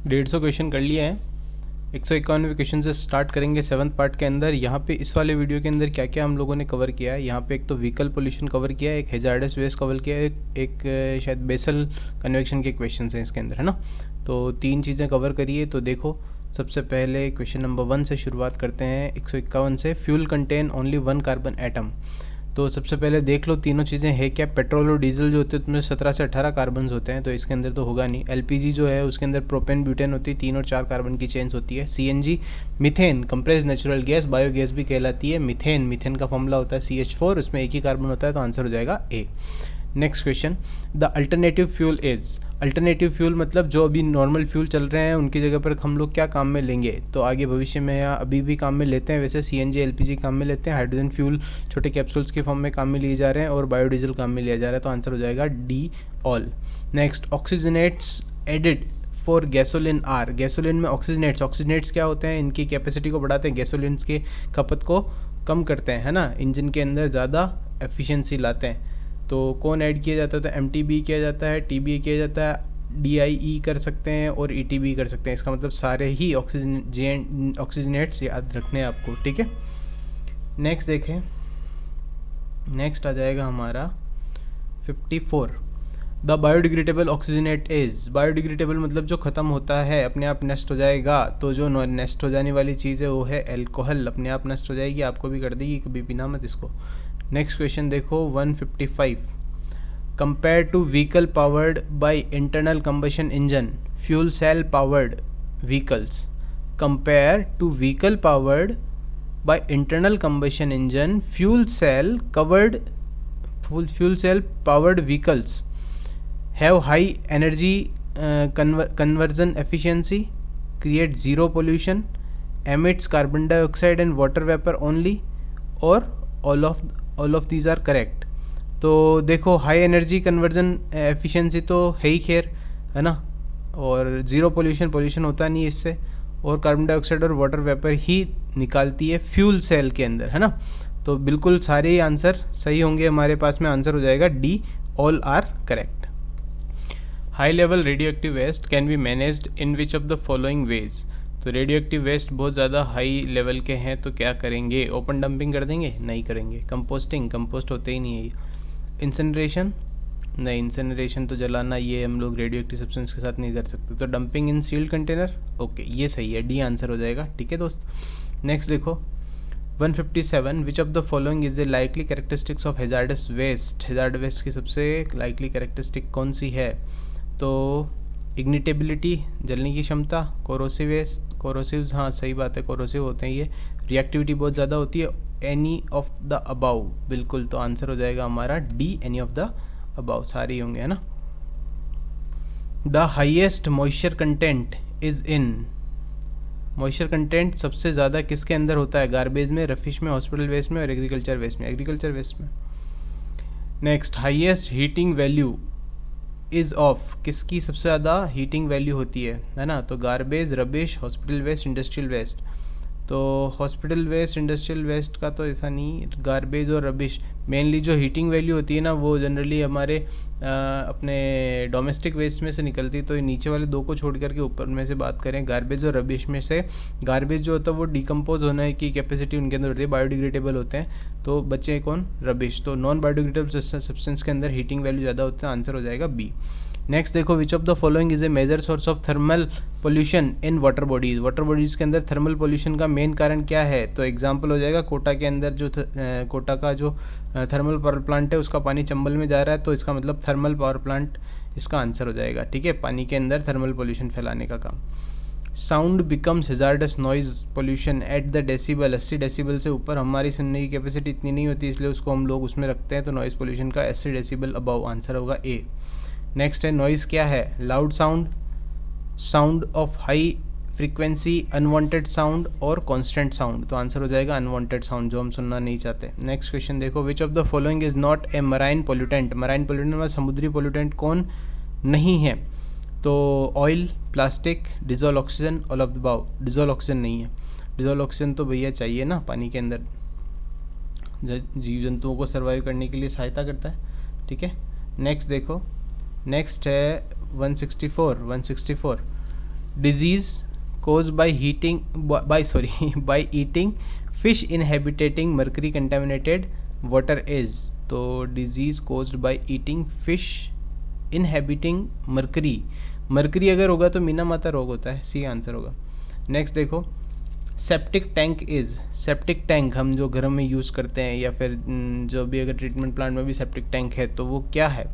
150 question कर लिए हैं। 151 क्वेश्चन से स्टार्ट करेंगे 7th पार्ट के अंदर। यहाँ पे इस वाले वीडियो के अंदर क्या क्या हम लोगों ने कवर किया है, यहाँ पे एक तो व्हीकल पोल्यूशन कवर किया है, एक हैजार्डस वेस्ट कवर किया है, एक शायद बेसल कन्वेक्शन के क्वेश्चन हैं इसके अंदर, है ना। तो 3 चीज़ें कवर करिए। तो देखो, सबसे पहले क्वेश्चन नंबर 1 से शुरुआत करते हैं 151 से। Fuel contain only 1 carbon atom. तो सबसे पहले देख लो तीनों चीज़ें है क्या। पेट्रोल और डीजल जो होते हैं उसमें 17 से 18 कार्बन होते हैं, तो इसके अंदर तो होगा नहीं। एलपीजी जो है उसके अंदर प्रोपेन ब्यूटेन होती है, 3 और 4 कार्बन की चेन्स होती है। CNG methane compress natural gas, biogas भी कहलाती है। मीथेन का फॉर्मूला होता है CH4, उसमें एक ही कार्बन होता है, तो आंसर हो जाएगा A. Next question, the alternative fuel is. Alternative fuel मतलब जो अभी नॉर्मल फ्यूल चल रहे हैं उनकी जगह पर हम लोग क्या काम में लेंगे, तो आगे भविष्य में या अभी भी काम में लेते हैं। वैसे सीएनजी एलपीजी काम में लेते हैं, हाइड्रोजन फ्यूल छोटे कैप्सूल्स के फॉर्म में काम में लिए जा रहे हैं, और बायोडीजल काम में लिया जा रहा है, तो आंसर हो जाएगा D all. Next, oxygenates added for gasoline are. Gasoline में ऑक्सीजनेट्स क्या होते हैं, इनकी कैपेसिटी को बढ़ाते हैं, गैसोलिन के खपत को कम करते हैं, है ना, इंजन के अंदर ज़्यादा एफिशिएंसी लाते हैं। तो कौन ऐड किया जाता है, तो MTB किया जाता है, TBA किया जाता है, DIE कर सकते हैं और ETB कर सकते हैं। इसका मतलब सारे ही ऑक्सीजनेट्स याद रखने हैं आपको, ठीक है। नेक्स्ट देखें, नेक्स्ट आ जाएगा हमारा 54। The biodegradable oxygenate is. Biodegradable मतलब जो ख़त्म होता है, अपने आप नष्ट हो जाएगा। तो जो नष्ट हो जाने वाली चीज़ है वो है एल्कोहल, अपने आप नष्ट हो जाएगी, आपको भी कर देगी, कभी पीना मत इसको। नेक्स्ट क्वेश्चन देखो 155। Compare to vehicle powered by internal combustion engine, fuel cell powered vehicles. Compare to vehicle powered by internal combustion engine, fuel cell powered vehicles have high energy conversion efficiency, create zero pollution, emits carbon dioxide and water vapor only, or all of these are correct। तो देखो, high energy conversion efficiency तो है ही, खैर, है ना, और zero pollution होता नहीं है इससे, और कार्बन डाइऑक्साइड और वाटर वेपर ही निकालती है फ्यूल सेल के अंदर, है ना। तो बिल्कुल सारे ही आंसर सही होंगे हमारे पास में। आंसर हो जाएगा D, all are correct. High level radioactive waste can be managed in which of the following ways. तो रेडियो एक्टिव वेस्ट बहुत ज़्यादा हाई लेवल के हैं, तो क्या करेंगे, ओपन डंपिंग कर देंगे, नहीं करेंगे। कंपोस्ट होते ही नहीं है। इंसिनरेशन, नहीं, इंसिनरेशन तो जलाना, ये हम लोग रेडियो एक्टिव सब्सटेंस के साथ नहीं कर सकते। तो dumping in sealed container, okay, ये सही है, डी आंसर हो जाएगा, ठीक है दोस्त। नेक्स्ट देखो 157। Which of the following is the likely characteristics of hazardous waste. Hazardous waste की सबसे लाइकली कैरेक्टरिस्टिक कौन सी है, तो इग्निटेबिलिटी, जलने की क्षमता, कोरोसिव्स, हाँ सही बात है, कोरोसिव होते हैं ये। रिएक्टिविटी बहुत ज़्यादा होती है, एनी ऑफ द अबाउ, बिल्कुल, तो आंसर हो जाएगा हमारा D, any of the above, सारे ही होंगे, है ना। The highest moisture content is in. Moisture content सबसे ज़्यादा किसके अंदर होता है, गार्बेज में, रफिश में, हॉस्पिटल वेस्ट में, और एग्रीकल्चर वेस्ट में। एग्रीकल्चर वेस्ट में। Next, highest heating value is of. किसकी सबसे ज़्यादा हीटिंग वैल्यू होती है ना, तो garbage, rubbish, hospital waste, industrial waste. तो हॉस्पिटल वेस्ट, इंडस्ट्रियल वेस्ट का तो ऐसा नहीं, गार्बेज और रबिश मेनली जो हीटिंग वैल्यू होती है ना, वो जनरली हमारे अपने डोमेस्टिक वेस्ट में से निकलती है। तो नीचे वाले दो को छोड़ करके ऊपर में से बात करें, गार्बेज और रबिश में से, गार्बेज जो होता है वो डिकम्पोज होने की कैपेसिटी उनके अंदर होती है, बायोडिग्रेडेबल होते हैं, तो बचे कौन, रबिश। तो नॉन बायोडिग्रेडेबल सब्सटेंस के अंदर हीटिंग वैल्यू ज़्यादा होता है, आंसर हो जाएगा बी। नेक्स्ट देखो, which of the following is a major source of thermal pollution in water bodies. Water bodies के अंदर थर्मल पोल्यूशन का मेन कारण क्या है, तो एग्जांपल हो जाएगा कोटा के अंदर जो कोटा का जो थर्मल पावर प्लांट है उसका पानी चंबल में जा रहा है, तो इसका मतलब थर्मल पावर प्लांट इसका आंसर हो जाएगा, ठीक है, पानी के अंदर थर्मल पोल्यूशन फैलाने का काम। Sound becomes hazards noise pollution at the decibel. 80 decibel से ऊपर हमारी सुनने की कैपेसिटी इतनी नहीं होती, इसलिए उसको हम लोग उसमें रखते हैं, तो नॉइज़ पोल्यूशन का 80 डेसिबल अबव, आंसर होगा ए। नेक्स्ट है नॉइज़ क्या है, loud sound, sound of high frequency, unwanted sound और कांस्टेंट साउंड, तो आंसर हो जाएगा अनवांटेड साउंड, जो हम सुनना नहीं चाहते। नेक्स्ट क्वेश्चन देखो, which of the following is not a marine pollutant. Marine pollutant में समुद्री पोल्यूटेंट कौन नहीं है, तो oil, plastic, dissolve oxygen, all of the above. Dissolve oxygen नहीं है, डिजोल्व ऑक्सीजन तो भैया चाहिए ना पानी के अंदर, जीव जंतुओं को सर्वाइव करने के लिए सहायता करता है, ठीक है। नेक्स्ट देखो, नेक्स्ट है 164। Disease caused by heating by sorry by eating fish inhabiting mercury contaminated water is, तो disease caused by eating fish inhabiting mercury अगर होगा तो मीना माता रोग होता है, सी आंसर होगा। नेक्स्ट देखो, septic tank is, septic tank हम जो घर में यूज़ करते हैं या फिर जो भी अगर ट्रीटमेंट प्लांट में भी सेप्टिक टैंक है तो वो क्या है।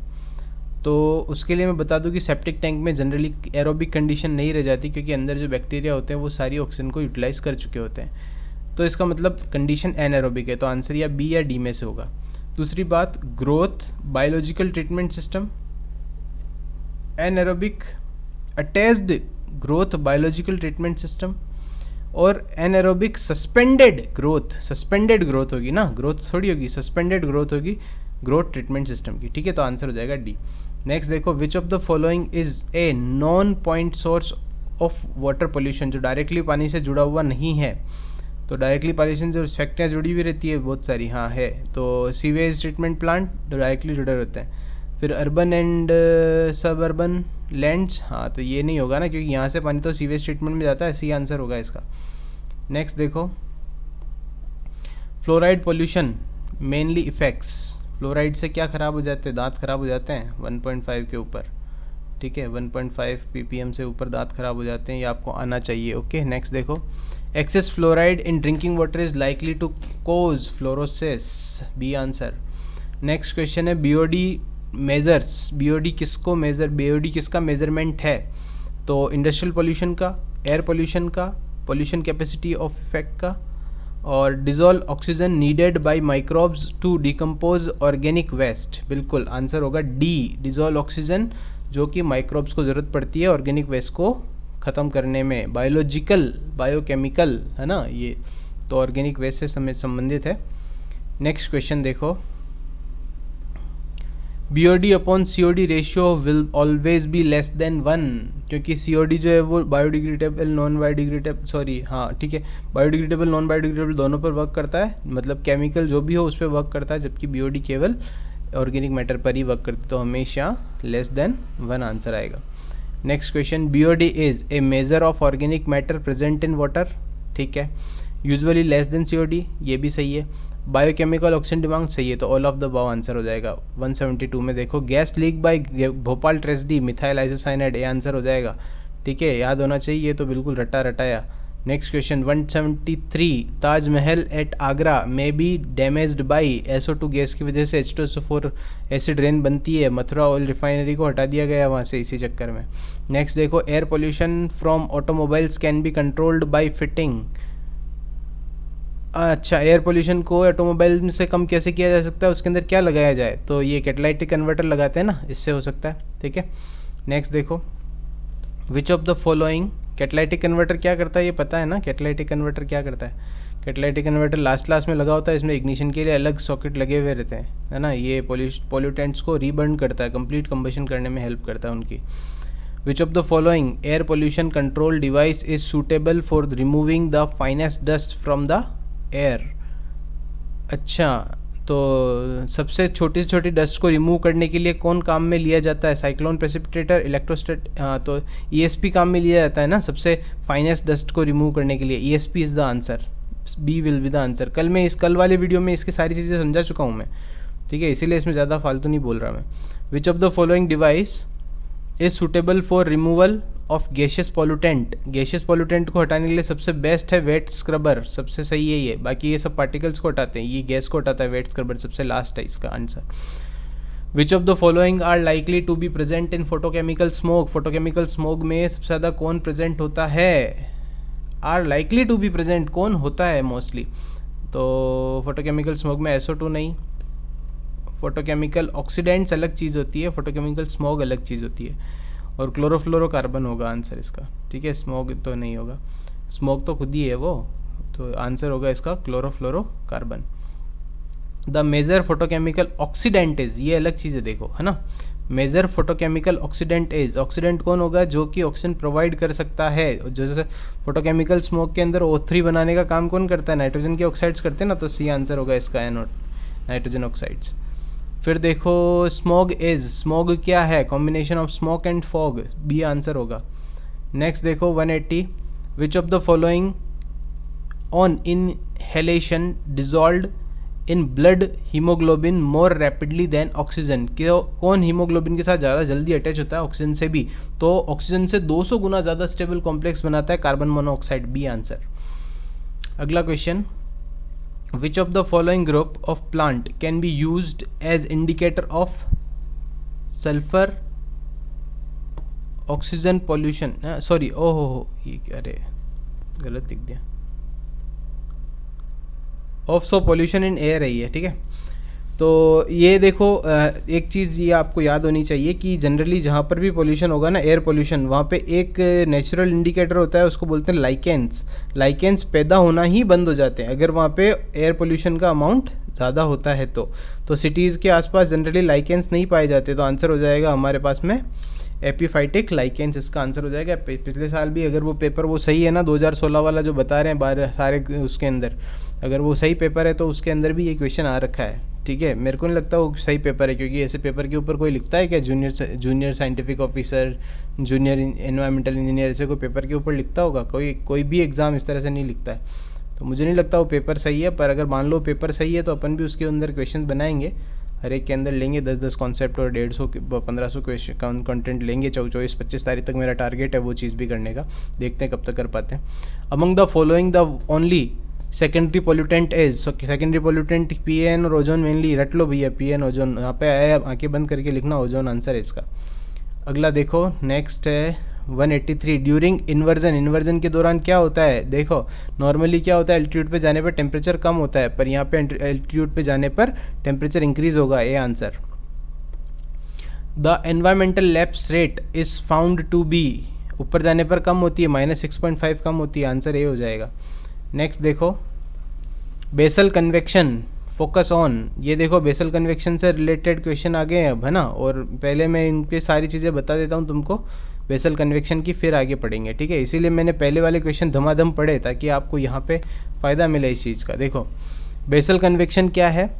तो उसके लिए मैं बता दूं कि सेप्टिक टैंक में जनरली एरोबिक कंडीशन नहीं रह जाती, क्योंकि अंदर जो बैक्टीरिया होते हैं वो सारी ऑक्सीजन को यूटिलाइज कर चुके होते हैं। तो इसका मतलब कंडीशन एनएरोबिक है, तो आंसर या बी या डी में से होगा। दूसरी बात, growth biological treatment system, anaerobic attached growth biological treatment system, और एनएरोबिक सस्पेंडेड ग्रोथ होगी ना, ग्रोथ थोड़ी होगी, सस्पेंडेड ग्रोथ होगी ग्रोथ ट्रीटमेंट सिस्टम की, ठीक है। तो आंसर हो जाएगा डी। नेक्स्ट देखो, which of the following is a non point source of water pollution, जो डायरेक्टली पानी से जुड़ा हुआ नहीं है। तो डायरेक्टली पॉल्यूशन जो फैक्ट्रियाँ जुड़ी हुई रहती है बहुत सारी, हाँ है, तो सीवेज ट्रीटमेंट प्लांट डायरेक्टली जुड़े रहते हैं। फिर अर्बन एंड सब अर्बन लैंड्स, हाँ तो ये नहीं होगा ना, क्योंकि यहाँ से पानी तो सीवेज ट्रीटमेंट में जाता है, सी आंसर होगा इसका। नेक्स्ट देखो, fluoride pollution mainly effects, fluoride से क्या ख़राब हो जाते हैं, दांत खराब हो जाते हैं 1.5 के ऊपर, ठीक है, 1.5 ppm से ऊपर दांत खराब हो जाते हैं, ये आपको आना चाहिए, ओके। नेक्स्ट देखो, excess fluoride in drinking water is likely to cause fluorosis, B answer. Next question है, बीओडी मेजर्स, बीओडी किसको मेजर, बीओडी किसका मेजरमेंट है। तो इंडस्ट्रियल पोल्यूशन का, एयर पोल्यूशन का, पोल्यूशन कैपेसिटी ऑफ इफेक्ट का, और dissolve oxygen needed by microbes to decompose organic waste, बिल्कुल आंसर होगा डी, डिजोल्व ऑक्सीजन, जो कि माइक्रोब्स को ज़रूरत पड़ती है ऑर्गेनिक वेस्ट को ख़त्म करने में, बायोलॉजिकल बायोकेमिकल है ना ये, तो ऑर्गेनिक वेस्ट से संबंधित है। नेक्स्ट क्वेश्चन देखो, BOD upon COD ratio will always be less than 1, क्योंकि COD जो है वो बायोडिग्रेडेबल नॉन बायोडिग्रेडेबल, सॉरी हाँ ठीक है, बायोडिग्रेडेबल नॉन बायोडिग्रेडेबल दोनों पर वर्क करता है, मतलब केमिकल जो भी हो उस पर वर्क करता है, जबकि BOD केवल ऑर्गेनिक मैटर पर ही वर्क करती है, तो हमेशा लेस देन 1 आंसर आएगा। Next question, BOD is a measure of organic matter present in water, ठीक है, यूजुअली लेस देन COD, ये भी सही है। बायोकेमिकल ऑक्सीजन डिमांड सही है, तो all of the above answer हो जाएगा। 172 में देखो, gas leak by Bhopal tragedy methyl isocyanide, ये आंसर हो जाएगा, ठीक है, याद होना चाहिए, तो बिल्कुल रटाया। Next question 173, Taj Mahal at Agra में be damaged by SO2 gas की वजह से H2SO4 एसिड रेन बनती है, मथुरा ऑयल रिफाइनरी को हटा दिया गया वहाँ से इसी चक्कर में। नेक्स्ट देखो, air pollution from automobiles can be controlled by fitting, अच्छा एयर पोल्यूशन को ऑटोमोबाइल से कम कैसे किया जा सकता है, उसके अंदर क्या लगाया जाए, तो ये कैटालाइटिक कन्वर्टर लगाते हैं ना, इससे हो सकता है, ठीक है। नेक्स्ट देखो, which of the following, catalytic converter क्या करता है ये पता है ना, कैटालाइटिक कन्वर्टर क्या करता है, कैटालाइटिक कन्वर्टर लास्ट में लगा होता है, इसमें इग्निशन के लिए अलग सॉकेट लगे हुए रहते हैं, है ना, ये पोल्यूटेंट्स को रीबर्न करता है, कंप्लीट कंबशन करने में हेल्प करता है उनकी। विच of the following air pollution control device is suitable for removing the finest dust from the air, अच्छा तो सबसे छोटी से छोटी डस्ट को रिमूव करने के लिए कौन काम में लिया जाता है, साइक्लोन प्रेसिपिटेटर, इलेक्ट्रोस्टेट, हाँ तो ESP काम में लिया जाता है ना, सबसे फाइनेस्ट डस्ट को रिमूव करने के लिए ESP is the answer, B will be the answer. कल वाले वीडियो में इसकी सारी चीज़ें समझा चुका हूँ मैं, ठीक है, इसीलिए इसमें ज़्यादा फालतू नहीं बोल रहा मैं। विच of the following device is suitable for removal of gaseous pollutant, gaseous pollutant को हटाने के लिए सबसे बेस्ट है वेट स्क्रबर, सबसे सही है ये, बाकी ये सब पार्टिकल्स को हटाते हैं, ये गैस को हटाता है वेट स्क्रबर, सबसे लास्ट है इसका answer. Which of the following are likely to be present in photochemical smoke, photochemical smoke में सबसे ज़्यादा कौन प्रेजेंट होता है, are likely to be present कौन होता है मोस्टली, तो फोटोकेमिकल स्मोक में SO2 नहीं, फोटोकेमिकल ऑक्सीडेंट्स अलग चीज़ होती है, फोटोकेमिकल स्मोक अलग चीज़ होती है, और क्लोरोफ्लोरोकार्बन होगा आंसर इसका, ठीक है, स्मोक तो नहीं होगा, स्मोक तो खुद ही है वो, तो आंसर होगा इसका chlorofluorocarbon. The major photochemical oxidant is, ये अलग चीज़ है देखो, है ना, major photochemical oxidant is, oxidant कौन होगा, जो कि ऑक्सीजन प्रोवाइड कर सकता है, जैसे फोटोकेमिकल स्मोक के अंदर O3 बनाने का काम कौन करता है, नाइट्रोजन के ऑक्साइड्स करते हैं ना, तो सी आंसर होगा इसका, नाइट्रोजन ऑक्साइड्स। फिर देखो, स्मॉग इज, स्मॉग क्या है, combination of smoke and fog, B answer होगा। नेक्स्ट देखो 180, which of the following on inhalation dissolve in blood haemoglobin more rapidly than oxygen. कौन हीमोग्लोबिन के साथ ज़्यादा जल्दी अटैच होता है ऑक्सीजन से भी? तो ऑक्सीजन से 200 गुना ज़्यादा स्टेबल कॉम्प्लेक्स बनाता है कार्बन मोनोऑक्साइड, बी आंसर। अगला question, which of the following group of plant can be used as indicator of sulphur oxygen pollution, sorry ओहो ये अरे गलत लिख दिया, ऑफ पॉल्यूशन इन एयर है ये, ठीक है। तो ये देखो एक चीज़ ये आपको याद होनी चाहिए कि जनरली जहाँ पर भी पोल्यूशन होगा ना, एयर पोल्यूशन, वहाँ पे एक नेचुरल इंडिकेटर होता है, उसको बोलते हैं लाइकेंस। लाइकेंस पैदा होना ही बंद हो जाते हैं अगर वहाँ पे एयर पोल्यूशन का अमाउंट ज़्यादा होता है। तो सिटीज़ के आसपास जनरली लाइकेंस नहीं पाए जाते। तो आंसर हो जाएगा हमारे पास में एपीफाइटिक लाइकेंस, इसका आंसर हो जाएगा। पिछले साल भी अगर वो पेपर वो सही है ना, 2016 वाला जो बता रहे हैं बाहर सारे उसके अंदर, अगर वो सही पेपर है तो उसके अंदर भी ये क्वेश्चन आ रखा है, ठीक है। मेरे को नहीं लगता वो सही पेपर है, क्योंकि ऐसे पेपर के ऊपर कोई लिखता है क्या? Junior scientific officer, junior environmental engineer, ऐसे कोई पेपर के ऊपर लिखता होगा? कोई भी एग्ज़ाम इस तरह से नहीं लिखता है। तो मुझे नहीं लगता वो पेपर सही है, पर अगर मान लो पेपर सही है तो अपन भी उसके अंदर क्वेश्चन बनाएंगे, हर एक के अंदर लेंगे 10-10 कॉन्सेप्ट और 150-1500 क्वेश्चन कंटेंट लेंगे। 24-25 तारीख तक मेरा टारगेट है वो चीज़ भी करने का, देखते हैं कब तक कर पाते हैं। Among the following the only secondary pollutant is, secondary pollutant PN और ओजोन मेनली, रट लो भैया, पीएन ओजोन यहाँ पे आया, आंखें बंद करके लिखना, ओजोन आंसर है इसका। अगला देखो नेक्स्ट है 183, ड्यूरिंग इन्वर्जन, इन्वर्जन के दौरान क्या होता है? देखो नॉर्मली क्या होता है, एल्टीट्यूड पे जाने पर टेम्परेचर कम होता है, पर यहाँ पे एल्टीट्यूड पे जाने पर टेम्परेचर इंक्रीज होगा, A answer. The environmental lapse rate is found to be, ऊपर जाने पर कम होती है, -6.5 कम होती है, आंसर ए हो जाएगा। नेक्स्ट देखो बेसल कन्वेक्शन, फोकस ऑन, ये देखो बेसल कन्वेक्शन से रिलेटेड क्वेश्चन आ गए हैं अब, है ना। और पहले मैं इनकी सारी चीज़ें बता देता हूँ तुमको बेसल कन्वेक्शन की, फिर आगे पढ़ेंगे, ठीक है। इसीलिए मैंने पहले वाले क्वेश्चन धमाधम पढ़े ताकि आपको यहाँ पे फ़ायदा मिले इस चीज़ का। देखो बेसल कन्वेक्शन क्या है,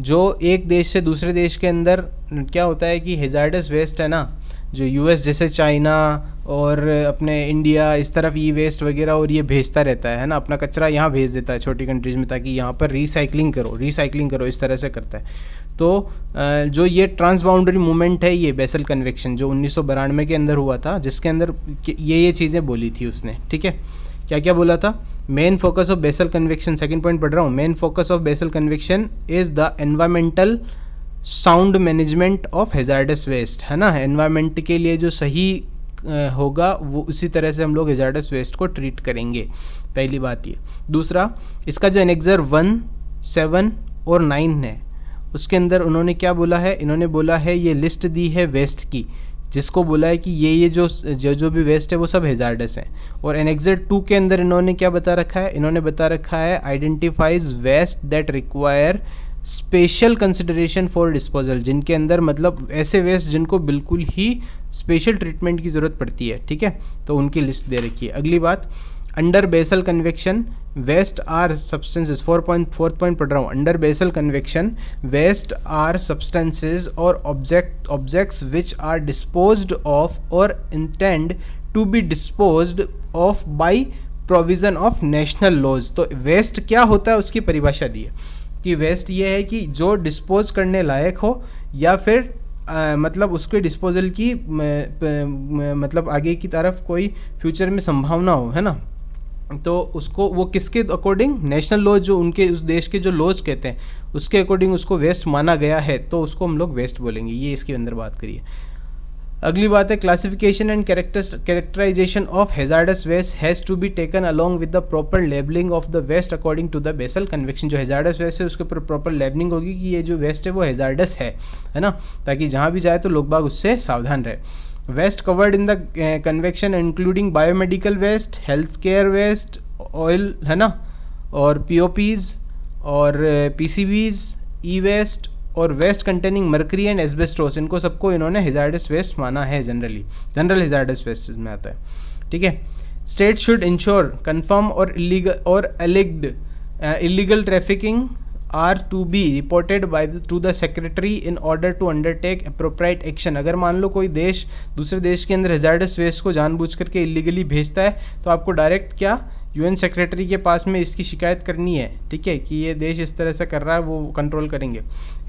जो एक देश से दूसरे देश के अंदर क्या होता है कि हेजार्डस वेस्ट है ना, जो यूएस जैसे चाइना और अपने इंडिया इस तरफ ई वेस्ट वगैरह और ये भेजता रहता है ना, अपना कचरा यहाँ भेज देता है छोटी कंट्रीज़ में, ताकि यहाँ पर रिसाइकलिंग करो, इस तरह से करता है। तो जो ये ट्रांस बाउंड्री मूवमेंट है, ये बेसल कन्वेक्शन जो 1992 के अंदर हुआ था, जिसके अंदर ये चीज़ें बोली थी उसने, ठीक है। क्या क्या बोला था? Main focus of Basel convection, second point पढ़ रहा हूँ, main focus of Basel convection is the environmental sound management of hazardous waste, है ना। एनवायरमेंट के लिए जो सही होगा वो उसी तरह से हम लोग हेजार्डस वेस्ट को ट्रीट करेंगे, पहली बात ये। दूसरा, इसका जो एनेक्सर 1, 7 और 9 है, उसके अंदर उन्होंने क्या बोला है? इन्होंने बोला है, ये लिस्ट दी है वेस्ट की, जिसको बोला है कि ये जो भी वेस्ट है वो सब हेजार्डस है। और एनेक्सर 2 के अंदर इन्होंने क्या बता रखा है? इन्होंने बता रखा है identifies waste that require special consideration for disposal, जिनके अंदर मतलब ऐसे वेस्ट जिनको बिल्कुल ही स्पेशल ट्रीटमेंट की ज़रूरत पड़ती है, ठीक है। तो उनकी लिस्ट दे रखी है। अगली बात, under Basel convention waste are substances, 4.4 point पढ़ रहा हूँ। Under Basel convention waste are substances और objects which are disposed of और intend to be disposed of by provision of national laws. तो वेस्ट क्या होता है उसकी परिभाषा दी है कि वेस्ट ये है कि जो डिस्पोज करने लायक हो या फिर मतलब उसके डिस्पोजल की मतलब आगे की तरफ कोई फ्यूचर में संभावना हो, है ना। तो उसको वो किसके अकॉर्डिंग, नेशनल लॉज जो उनके उस देश के जो लॉज कहते हैं उसके अकॉर्डिंग उसको वेस्ट माना गया है, तो उसको हम लोग वेस्ट बोलेंगे। ये इसके अंदर बात करिए। अगली बात है classification and characterization of hazardous waste has to be taken along with the proper labelling of the waste according to the Basel convection. जो हेजार्डस वेस्ट है उसके ऊपर प्रॉपर लेबलिंग होगी कि ये जो वेस्ट है वो हेजार्डस है ना, ताकि जहाँ भी जाए तो लोग बाग उससे सावधान रहे। Waste covered in the convection including biomedical waste, health care waste, oil, है ना, और पीओपीज और पीसीबीज, ई वेस्ट और waste containing mercury and asbestos, इनको सबको इन्होंने हेजार्डस वेस्ट माना है। जनरल हेजार्डस वेस्ट में आता है, ठीक है। State should ensure confirm or illegal trafficking are to be reported by to the secretary in order to undertake appropriate action. अगर मान लो कोई देश दूसरे देश के अंदर हैजार्डस वेस्ट को जानबूझ करके इलीगली भेजता है तो आपको डायरेक्ट क्या यूएन सेक्रेटरी के पास में इसकी शिकायत करनी है, ठीक है, कि ये देश इस तरह से कर रहा है, वो कंट्रोल करेंगे।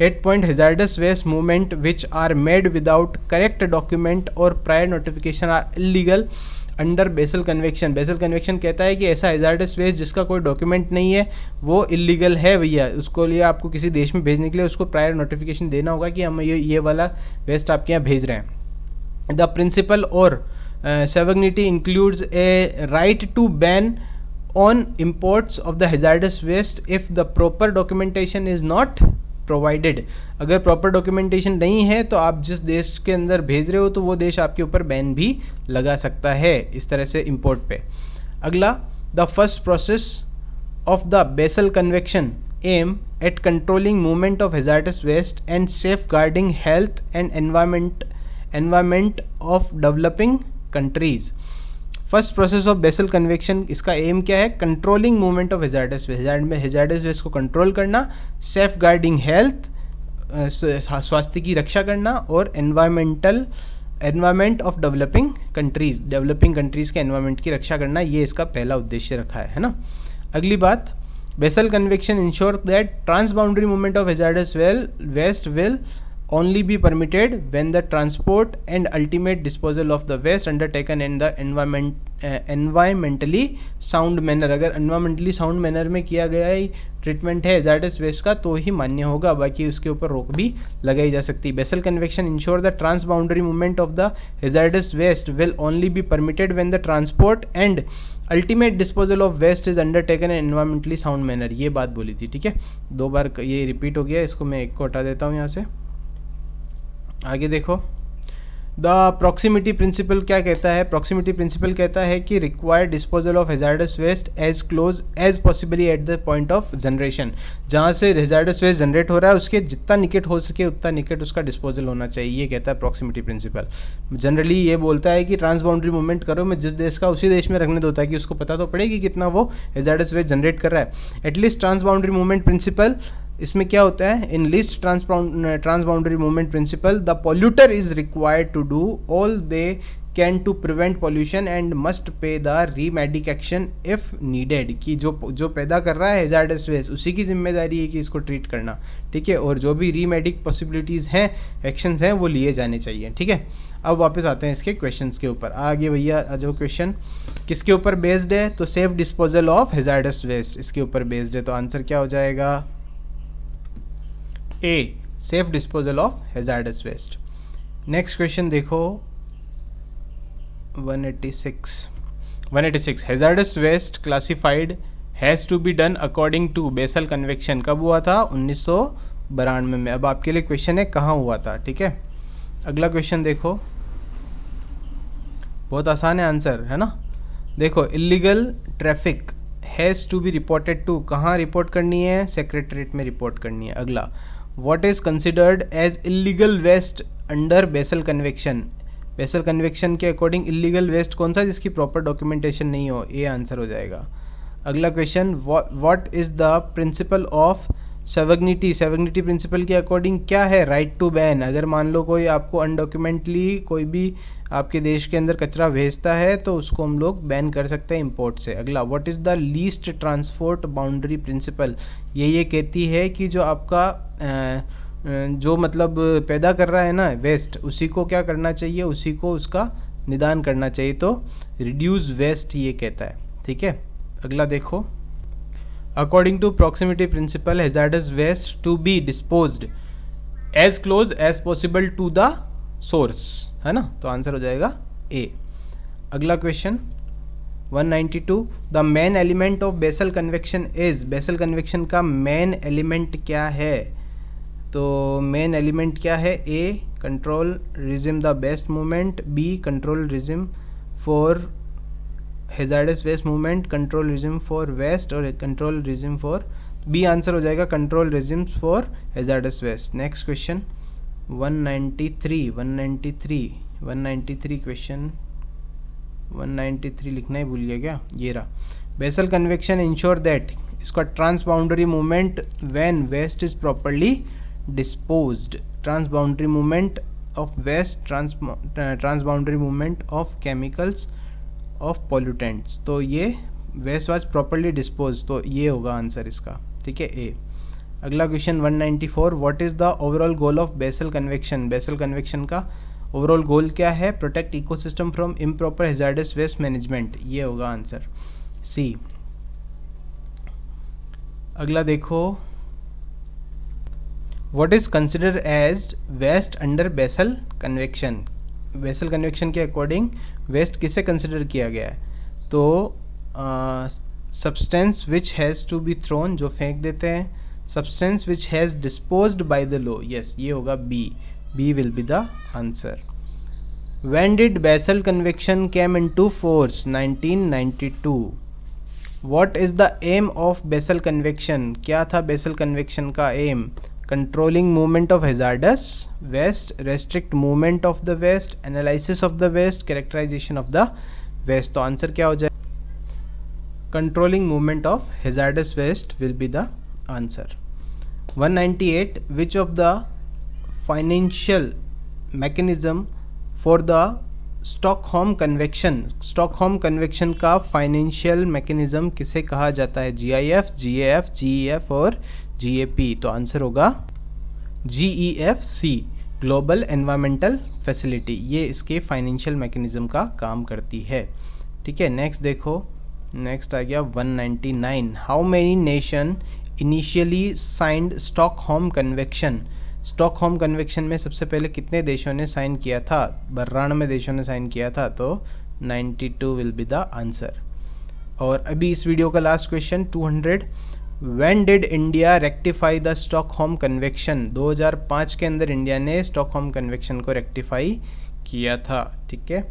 8 point hazardous waste movement which are made without correct document और prior notification are illegal under Basel convention. Basel convention कहता है कि ऐसा हैजार्डस वेस्ट जिसका कोई डॉक्यूमेंट नहीं है वो इलीगल है भैया, उसको लिए आपको किसी देश में भेजने के लिए उसको प्रायर नोटिफिकेशन देना होगा कि हम ये वाला वेस्ट आपके यहाँ भेज रहे हैं। द प्रिंसिपल और sovereignty includes a right to ban on imports of the hazardous waste if the proper documentation is not provided। अगर प्रॉपर डॉक्यूमेंटेशन नहीं है तो आप जिस देश के अंदर भेज रहे हो तो वो देश आपके ऊपर बैन भी लगा सकता है इस तरह से इंपोर्ट पे। अगला, the first process of the Basel convection aim at controlling movement of hazardous waste and safeguarding health and environment of developing countries. First process of Basel convection, इसका एम क्या है? Controlling movement of hazardous waste, hazardous waste को control करना, safeguarding health, स्वास्थ्य की रक्षा करना, और एनवायरमेंट ऑफ डेवलपिंग कंट्रीज के एनवायरमेंट की रक्षा करना, ये इसका पहला उद्देश्य रखा है ना। अगली बात, Basel convection ensure that transboundary movement of hazardous waste will only be permitted when the transport and ultimate disposal of the waste undertaken in the environmentally sound manner। अगर environmentally sound manner में किया गया ही treatment है hazards waste का तो ही मान्य होगा, बाकी उसके ऊपर रोक भी लगाई जा सकती है। Basel convection ensure the transboundary movement of the hazardous waste will only be permitted when the transport and ultimate disposal of waste is undertaken in environmentally sound manner. ये बात बोली थी, ठीक है, 2 बार ये रिपीट हो गया, इसको मैं एक को हटा देता हूँ यहाँ से। आगे देखो, द प्रॉक्सिमिटी प्रिंसिपल क्या कहता है? प्रॉक्सिमिटी प्रिंसिपल कहता है कि required disposal of hazardous waste as close as possibly at the point of generation. जहाँ से हैजार्डस वेस्ट जनरेट हो रहा है उसके जितना निकट हो सके उतना निकट उसका डिस्पोजल होना चाहिए, ये कहता है प्रॉक्सिमिटी प्रिंसिपल। जनरली ये बोलता है कि ट्रांस बाउंड्री मूवमेंट करो, मैं जिस देश का उसी देश में रखने देता है कि उसको पता तो पड़ेगी कितना वो हैजार्डस वेस्ट जनरेट कर रहा है। At least transboundary movement principle, इसमें क्या होता है? In list transboundary movement principle the polluter is required to do all they can to prevent pollution and must pay the remedial action if needed. कि जो पैदा कर रहा है हैजार्डस वेस्ट उसी की जिम्मेदारी है कि इसको ट्रीट करना, ठीक है, और जो भी रीमेडिक पॉसिबिलिटीज़ हैं, एक्शंस हैं, वो लिए जाने चाहिए, ठीक है। अब वापस आते हैं इसके क्वेश्चंस के ऊपर। आगे भैया जो क्वेश्चन किसके ऊपर बेस्ड है? तो safe disposal of hazardous waste इसके ऊपर बेस्ड है, तो आंसर क्या हो जाएगा? A, safe disposal of hazardous waste. Next question देखो 186 hazardous waste classified has to be done according to Basel convention कब हुआ था? 1992 में। अब आपके लिए क्वेश्चन है कहाँ हुआ था, ठीक है। अगला क्वेश्चन देखो, बहुत आसान है आंसर, है ना। देखो, illegal traffic has to be reported to, कहाँ रिपोर्ट करनी है? सेक्रेटरीट में रिपोर्ट करनी है। अगला, what is considered as illegal waste under Basel convention? Basel convention के अकॉर्डिंग इलीगल वेस्ट कौन सा? जिसकी प्रॉपर डॉक्यूमेंटेशन नहीं हो, ये आंसर हो जाएगा। अगला question, what is the principle of sovereignty principle के अकॉर्डिंग क्या है? Right to ban. अगर मान लो कोई आपको अनडॉक्यूमेंटली कोई भी आपके देश के अंदर कचरा भेजता है तो उसको हम लोग बैन कर सकते हैं इंपोर्ट से। अगला, what is the least transport boundary principle? ये कहती है कि जो आपका जो मतलब पैदा कर रहा है ना वेस्ट, उसी को क्या करना चाहिए? उसी को उसका निदान करना चाहिए, तो रिड्यूस वेस्ट ये कहता है, ठीक है। अगला देखो, according to proximity principle hazardous waste to be disposed as close as possible to the source, है ना, तो आंसर हो जाएगा ए। अगला question 192, the main element of Basel convention is, Basel convention का मेन एलिमेंट क्या है? तो मेन एलिमेंट क्या है? A, control regime the waste movement, B, control regime for hazardous waste movement, control regime for waste, और control regime for B answer हो जाएगा control regimes for hazardous waste. Next question 193 question 193 लिखना ही भूल गया क्या? ये रहा, बेसल कन्वेक्शन इंश्योर दैट, इसका transboundary movement when waste is properly disposed, transboundary movement of waste, transboundary movement of chemicals of pollutants. तो ये वेस्ट वाज प्रॉपर्ली डिस्पोज, तो ये होगा आंसर इसका, ठीक है, ए। अगला question 194, what is the overall goal of Basel convention? Basel convention का ओवरऑल गोल क्या है? Protect ecosystem from improper hazardous waste management, ये होगा आंसर, सी। अगला देखो, what is considered as waste under Basel convention? Basel convention के according waste किसे consider किया गया है? तो substance which has to be thrown, जो फेंक देते हैं, substance which has disposed by the law, yes, ये होगा B, B will be the answer. When did Basel convention came into force? 1992। What is the aim of Basel convention? क्या था Basel convention का aim? Controlling movement of hazardous waste, restrict movement of the waste, analysis of the waste, characterization of the waste. तो answer क्या हो जाए? Controlling movement of hazardous waste will be the answer. 198, which of the financial mechanism for the Stockholm convection? Stockholm convection का financial mechanism किसे कहा जाता है? GIF, GAF, GEF और GAP। तो आंसर होगा GEFC, ग्लोबल एनवायरमेंटल फैसिलिटी, ये इसके फाइनेंशियल मैकेनिज्म का काम करती है, ठीक है। नेक्स्ट देखो, नेक्स्ट आ गया 199, how many nation initially signed Stockholm convection? Stockholm convection में सबसे पहले कितने देशों ने साइन किया था? 92 देशों ने साइन किया था, तो 92 विल बी द आंसर। और अभी इस वीडियो का last question 200, when did India rectify the Stockholm convection? 2005 के अंदर इंडिया ने स्टॉकहोम कन्वेक्शन को रेक्टिफाई किया था, ठीक है।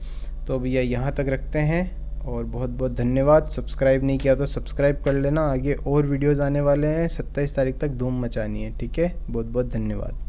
तो भैया यहाँ तक रखते हैं और बहुत बहुत धन्यवाद। सब्सक्राइब नहीं किया तो सब्सक्राइब कर लेना, आगे और वीडियोज़ आने वाले हैं, 27 तारीख तक धूम मचानी है, ठीक है। बहुत बहुत धन्यवाद।